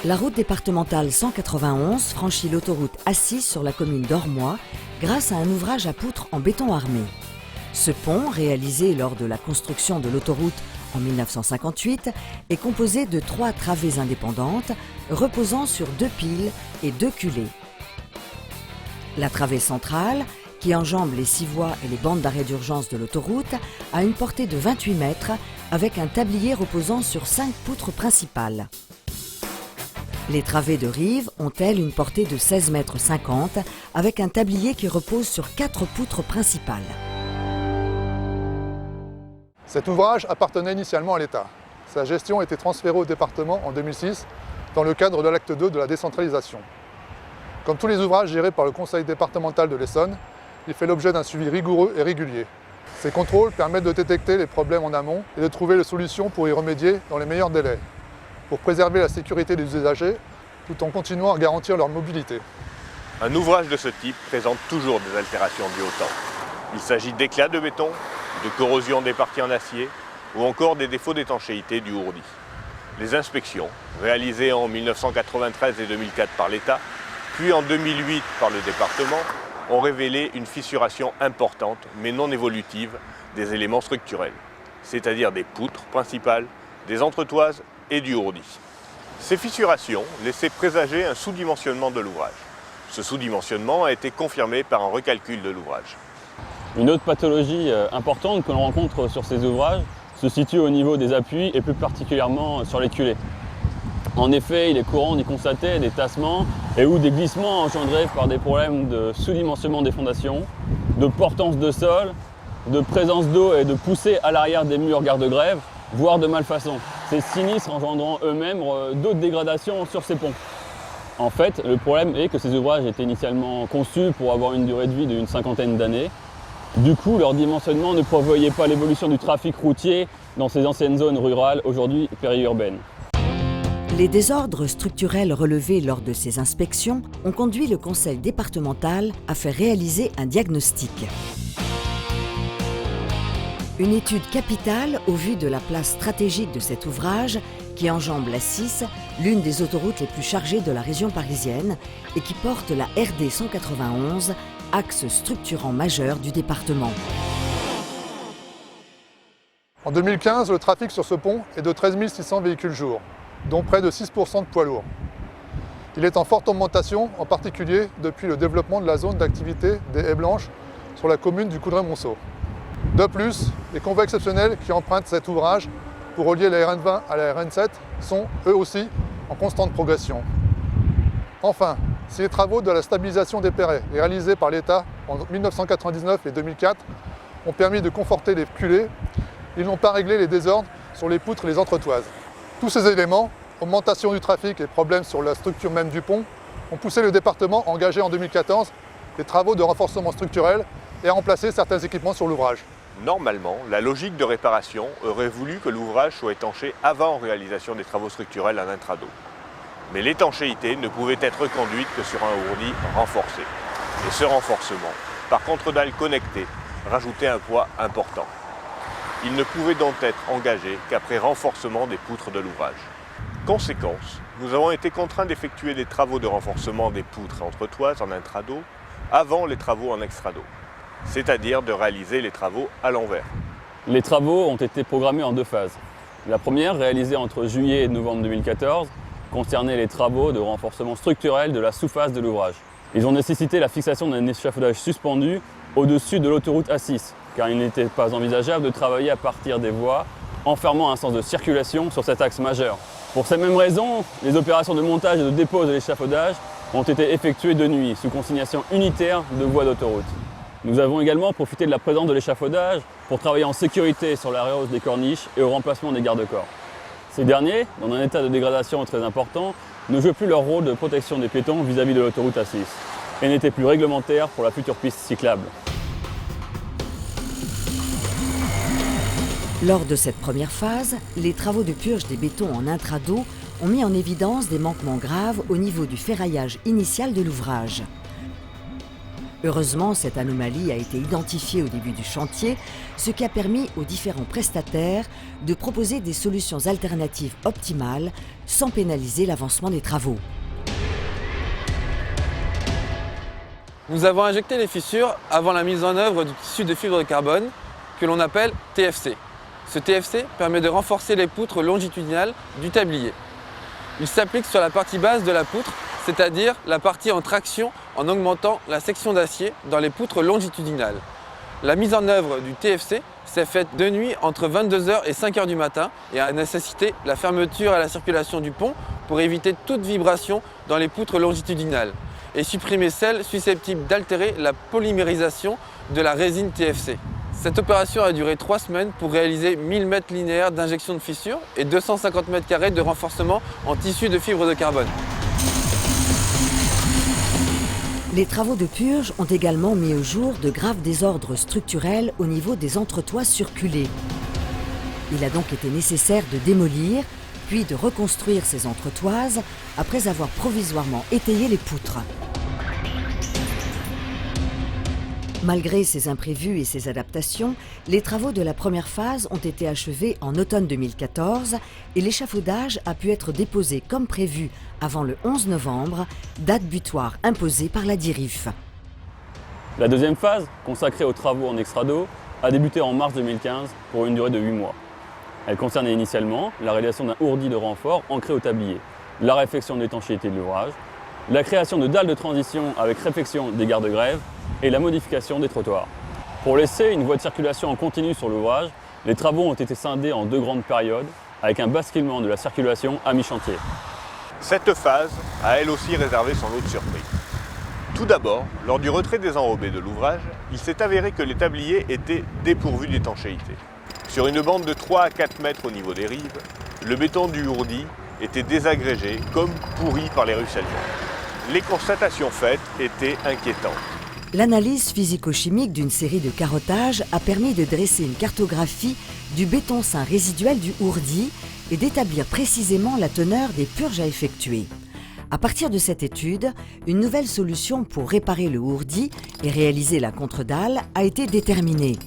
La route départementale 191 franchit l'autoroute A6 sur la commune d'Ormois grâce à un ouvrage à poutres en béton armé. Ce pont, réalisé lors de la construction de l'autoroute en 1958, est composé de 3 travées indépendantes reposant sur 2 piles et 2 culées. La travée centrale, qui enjambe les 6 voies et les bandes d'arrêt d'urgence de l'autoroute, a une portée de 28 mètres avec un tablier reposant sur 5 poutres principales. Les travées de rive ont, elles, une portée de 16,50 mètres avec un tablier qui repose sur 4 poutres principales. Cet ouvrage appartenait initialement à l'État. Sa gestion a été transférée au département en 2006 dans le cadre de l'acte 2 de la décentralisation. Comme tous les ouvrages gérés par le conseil départemental de l'Essonne, il fait l'objet d'un suivi rigoureux et régulier. Ces contrôles permettent de détecter les problèmes en amont et de trouver les solutions pour y remédier dans les meilleurs délais, pour préserver la sécurité des usagers tout en continuant à garantir leur mobilité. Un ouvrage de ce type présente toujours des altérations dues au temps. Il s'agit d'éclats de béton, de corrosion des parties en acier ou encore des défauts d'étanchéité du ourdi. Les inspections, réalisées en 1993 et 2004 par l'État, puis en 2008 par le département, ont révélé une fissuration importante mais non évolutive des éléments structurels, c'est-à-dire des poutres principales, des entretoises et du ourdi. Ces fissurations laissaient présager un sous-dimensionnement de l'ouvrage. Ce sous-dimensionnement a été confirmé par un recalcul de l'ouvrage. Une autre pathologie importante que l'on rencontre sur ces ouvrages se situe au niveau des appuis et plus particulièrement sur les culées. En effet, il est courant d'y constater des tassements et ou des glissements engendrés par des problèmes de sous-dimensionnement des fondations, de portance de sol, de présence d'eau et de poussée à l'arrière des murs garde-grève, voire de malfaçon. Ces sinistres engendrant eux-mêmes d'autres dégradations sur ces ponts. En fait, le problème est que ces ouvrages étaient initialement conçus pour avoir une durée de vie d'une 50aine d'années. Du coup, leur dimensionnement ne prévoyait pas l'évolution du trafic routier dans ces anciennes zones rurales, aujourd'hui périurbaines. Les désordres structurels relevés lors de ces inspections ont conduit le conseil départemental à faire réaliser un diagnostic. Une étude capitale au vu de la place stratégique de cet ouvrage qui enjambe la 6, l'une des autoroutes les plus chargées de la région parisienne et qui porte la RD 191, axe structurant majeur du département. En 2015, le trafic sur ce pont est de 13 600 véhicules jour, dont près de 6% de poids lourds. Il est en forte augmentation, en particulier depuis le développement de la zone d'activité des haies blanches sur la commune du Coudray-Monceau. De plus, les convois exceptionnels qui empruntent cet ouvrage pour relier la RN20 à la RN7 sont, eux aussi, en constante progression. Enfin, si les travaux de la stabilisation des perrets réalisés par l'État en 1999 et 2004 ont permis de conforter les culées, ils n'ont pas réglé les désordres sur les poutres et les entretoises. Tous ces éléments, augmentation du trafic et problèmes sur la structure même du pont, ont poussé le département à engager en 2014 des travaux de renforcement structurel et à remplacer certains équipements sur l'ouvrage. Normalement, la logique de réparation aurait voulu que l'ouvrage soit étanché avant réalisation des travaux structurels en intrado. Mais l'étanchéité ne pouvait être conduite que sur un ourdi renforcé. Et ce renforcement, par contre-dalle connectée, rajoutait un poids important. Il ne pouvait donc être engagé qu'après renforcement des poutres de l'ouvrage. Conséquence, nous avons été contraints d'effectuer des travaux de renforcement des poutres et entretoises en intrado avant les travaux en extrado, c'est-à-dire de réaliser les travaux à l'envers. Les travaux ont été programmés en 2 phases. La première, réalisée entre juillet et novembre 2014, concernait les travaux de renforcement structurel de la sous-face de l'ouvrage. Ils ont nécessité la fixation d'un échafaudage suspendu au-dessus de l'autoroute A6, car il n'était pas envisageable de travailler à partir des voies enfermant un sens de circulation sur cet axe majeur. Pour ces mêmes raisons, les opérations de montage et de dépose de l'échafaudage ont été effectuées de nuit, sous consignation unitaire de voies d'autoroute. Nous avons également profité de la présence de l'échafaudage pour travailler en sécurité sur la rehausse des corniches et au remplacement des garde-corps. Ces derniers, dans un état de dégradation très important, ne jouaient plus leur rôle de protection des piétons vis-à-vis de l'autoroute A6 et n'étaient plus réglementaires pour la future piste cyclable. Lors de cette première phase, les travaux de purge des bétons en intrado ont mis en évidence des manquements graves au niveau du ferraillage initial de l'ouvrage. Heureusement, cette anomalie a été identifiée au début du chantier, ce qui a permis aux différents prestataires de proposer des solutions alternatives optimales sans pénaliser l'avancement des travaux. Nous avons injecté les fissures avant la mise en œuvre du tissu de fibre de carbone que l'on appelle TFC. Ce TFC permet de renforcer les poutres longitudinales du tablier. Il s'applique sur la partie basse de la poutre, c'est-à-dire la partie en traction en augmentant la section d'acier dans les poutres longitudinales. La mise en œuvre du TFC s'est faite de nuit entre 22h et 5h du matin et a nécessité la fermeture à la circulation du pont pour éviter toute vibration dans les poutres longitudinales et supprimer celles susceptibles d'altérer la polymérisation de la résine TFC. Cette opération a duré 3 semaines pour réaliser 1000 mètres linéaires d'injection de fissures et 250 mètres carrés de renforcement en tissu de fibre de carbone. Les travaux de purge ont également mis au jour de graves désordres structurels au niveau des entretoits circulés. Il a donc été nécessaire de démolir, puis de reconstruire ces entretoises après avoir provisoirement étayé les poutres. Malgré ces imprévus et ces adaptations, les travaux de la première phase ont été achevés en automne 2014 et l'échafaudage a pu être déposé comme prévu avant le 11 novembre, date butoir imposée par la DIRIF. La deuxième phase, consacrée aux travaux en extrado, a débuté en mars 2015 pour une durée de 8 mois. Elle concernait initialement la réalisation d'un ourdi de renfort ancré au tablier, la réfection de l'étanchéité de l'ouvrage, la création de dalles de transition avec réfection des garde-grève et la modification des trottoirs. Pour laisser une voie de circulation en continu sur l'ouvrage, les travaux ont été scindés en 2 grandes périodes avec un basculement de la circulation à mi-chantier. Cette phase a elle aussi réservé son lot de surprises. Tout d'abord, lors du retrait des enrobés de l'ouvrage, il s'est avéré que les tabliers étaient dépourvus d'étanchéité. Sur une bande de 3 à 4 mètres au niveau des rives, le béton du ourdi était désagrégé comme pourri par les ruissellements. Les constatations faites étaient inquiétantes. L'analyse physico-chimique d'une série de carottages a permis de dresser une cartographie du béton sain résiduel du ourdi et d'établir précisément la teneur des purges à effectuer. À partir de cette étude, une nouvelle solution pour réparer le ourdi et réaliser la contre-dalle a été déterminée.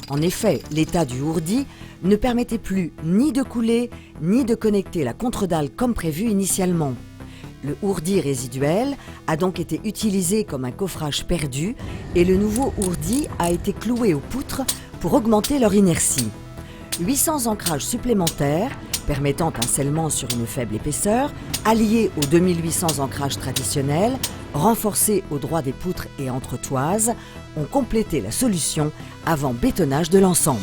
En effet, l'état du ourdi ne permettait plus ni de couler, ni de connecter la contre-dalle comme prévu initialement. Le ourdi résiduel a donc été utilisé comme un coffrage perdu et le nouveau ourdi a été cloué aux poutres pour augmenter leur inertie. 800 ancrages supplémentaires, permettant un scellement sur une faible épaisseur, alliés aux 2800 ancrages traditionnels, renforcés au droit des poutres et entretoises, ont complété la solution avant bétonnage de l'ensemble.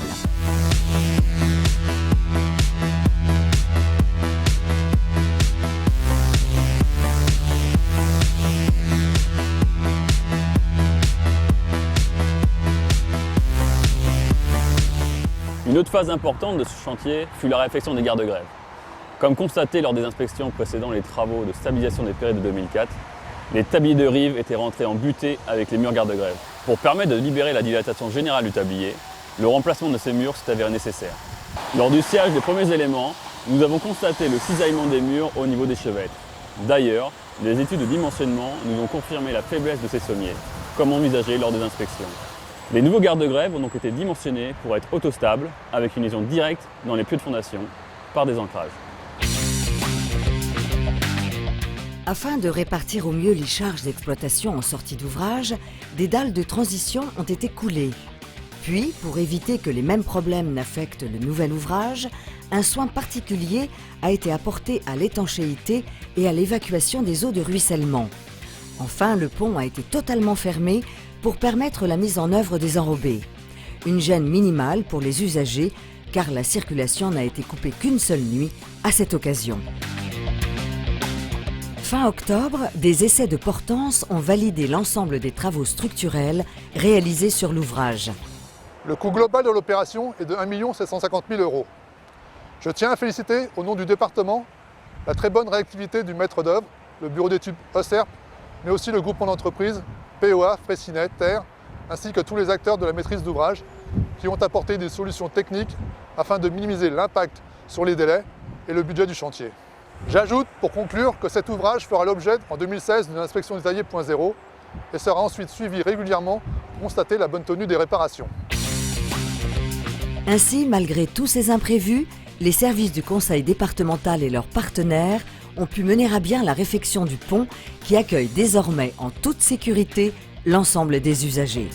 Une autre phase importante de ce chantier fut la réfection des garde-grève. Comme constaté lors des inspections précédant les travaux de stabilisation des périodes de 2004, les tabliers de rive étaient rentrés en butée avec les murs garde-grève. Pour permettre de libérer la dilatation générale du tablier, le remplacement de ces murs s'est avéré nécessaire. Lors du sciage des premiers éléments, nous avons constaté le cisaillement des murs au niveau des chevêtres. D'ailleurs, les études de dimensionnement nous ont confirmé la faiblesse de ces sommiers, comme envisagé lors des inspections. Les nouveaux garde-grève ont donc été dimensionnés pour être autostables, avec une liaison directe dans les pieux de fondation, par des ancrages. Afin de répartir au mieux les charges d'exploitation en sortie d'ouvrage, des dalles de transition ont été coulées. Puis, pour éviter que les mêmes problèmes n'affectent le nouvel ouvrage, un soin particulier a été apporté à l'étanchéité et à l'évacuation des eaux de ruissellement. Enfin, le pont a été totalement fermé pour permettre la mise en œuvre des enrobés. Une gêne minimale pour les usagers, car la circulation n'a été coupée qu'une seule nuit à cette occasion. Fin octobre, des essais de portance ont validé l'ensemble des travaux structurels réalisés sur l'ouvrage. Le coût global de l'opération est de 1 750 000 €. Je tiens à féliciter, au nom du département, la très bonne réactivité du maître d'œuvre, le bureau d'études OSERP, mais aussi le groupement d'entreprises POA, Fraissinet, Terre, ainsi que tous les acteurs de la maîtrise d'ouvrage qui ont apporté des solutions techniques afin de minimiser l'impact sur les délais et le budget du chantier. J'ajoute pour conclure que cet ouvrage fera l'objet en 2016 d'une inspection détaillée .0 et sera ensuite suivi régulièrement pour constater la bonne tenue des réparations. Ainsi, malgré tous ces imprévus, les services du conseil départemental et leurs partenaires ont pu mener à bien la réfection du pont qui accueille désormais en toute sécurité l'ensemble des usagers.